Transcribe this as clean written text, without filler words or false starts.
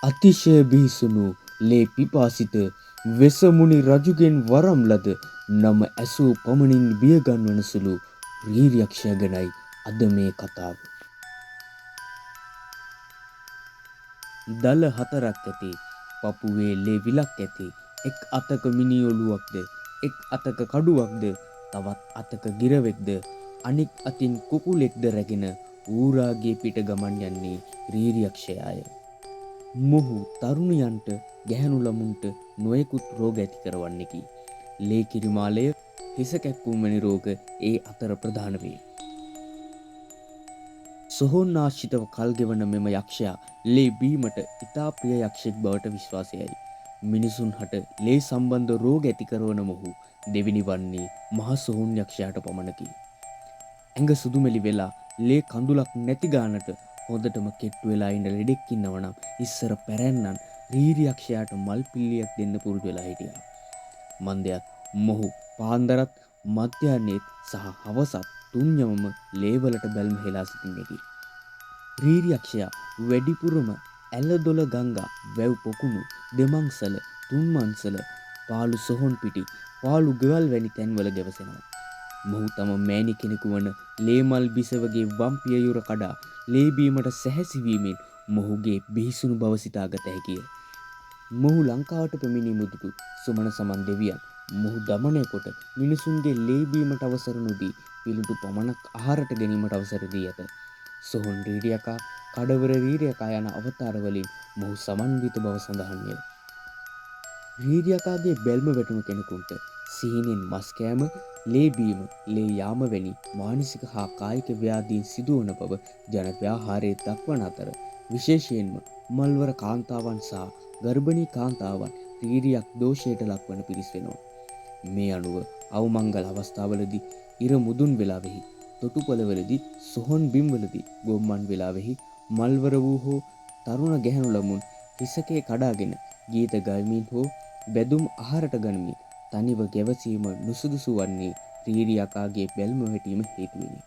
අතිශය බිහිසුණු ලේ පිපාසිත වෙසමුණි රජුගෙන් වරම් ලද නම ඇසූ පමණින් බියගන්වන සුළු රීරියක්ෂය ගැනයි අද මේ කතාව. දල 4ක් ඇති පපුවේ ලේ විලක් ඇති එක් අතක මිනි ඔළුවක්ද එක් අතක කඩුවක්ද තවත් අතක ගිරවෙක්ද අනික් අතින් කුකුලෙක්ද රැගෙන ඌරාගේ පිට ගමන් යන්නේ රීරියක්ෂයාය. මොහු තරුණයන්ට ගැහැණු ළමුන්ට නොයෙකුත් රෝග ඇති කරවන්නකි. ලේ කිරිමාලය හිස කැක්කුම් වැනි රෝග ඒ අතර ප්‍රධාන වේ. සොහොන් ආශ්‍රිතව කල් ගෙවන මෙම යක්ෂයා ලේ බීමට ඉතා ප්‍රිය යක්ෂයෙක් බවට විශ්වාසයයි. මිනිසුන් හට ලේ සම්බන්ධ රෝග ඇති කරවන මොහු දෙවිනි වන්නේ මහ සොහොන් යක්ෂයාට පමණකි. ඇඟ සුදුමැලි වෙලා ලේ කඳුලක් නැති ගානට හොඳටම කෙට්ටු වෙලා ඉන්න ලෙඩෙක් ඉන්නවනම් ඉස්සර පැරැන්නන් රීරියක්ෂයාට මල් පිල්ලියක් දෙන්න පුරුදු වෙලා හිටියා. මන්දයත් මොහු පාන්දරත් මධ්‍යහ්නයේත් සහ හවසත් තුන්යමම ලේවලට බැල්ම හෙලා සිටින්නකි. රීරියක්ෂයා වැඩිපුරම ඇලදොල ගංගා වැව් පොකුණු දෙමංසල තුන්මංසල පාළු සොහොන් පිටි පාළු ගෙවල් වැනි තැන්වල ගැවසෙනවා. මොහු තම මෑණි කෙනෙකු වන ලේමල් බිසවගේ වම් පියයුර කඩා ලේ බීමට සැහැසිවීමෙන් මොහුගේ බිහිසුණු බව සිතාගත හැකිය. මොහු ලංකාවට පැමිණි මුදුටු සුමන සමන් දෙවියන් මොහු දමනය කොට මිනිසුන්ගේ ලේ බීමට අවසර නොදී පිළිටු පමණක් ආහාරට ගැනීමට අවසර දී ඇත. සොහොන් රීරියකා කඩවර රීරියකා යන අවතාර වලින් මොහු සමන්විත බව සඳහන්ය. රීරියකාගේ බැල්ම වැටුණු කෙනෙකුට සිහිනෙන් මස් කෑම, ලේ බීම, ලේ යාම වැනි මානසික හා කායික ව්‍යාධීන් සිදුවන බව ජන ව්‍යවහාරයේ දක්වන අතර විශේෂයෙන්ම මල්වර කාන්තාවන් සහ ගර්භණී කාන්තාවන් රීරියක් දෝෂයට ලක්වන පිරිස් වෙනවා. මේ අනුව අවමංගල අවස්ථාවලදී ඉර මුදුන් වෙලාවෙහි තොටුපළවලදී සොහොන් බිම්වලදී ගොම්මන් වෙලාවෙහි මල්වර වූ හෝ තරුණ ගැහැණු ළමුන් හිසකේ කඩාගෙන ගීත ගයමින් හෝ බැදුම් ආහාරට ගනිමින් තනිව ගැවසීම නුසුදුසු වන්නේ රීරියකාගේ බැල්ම වැටීම හේතුවෙනි.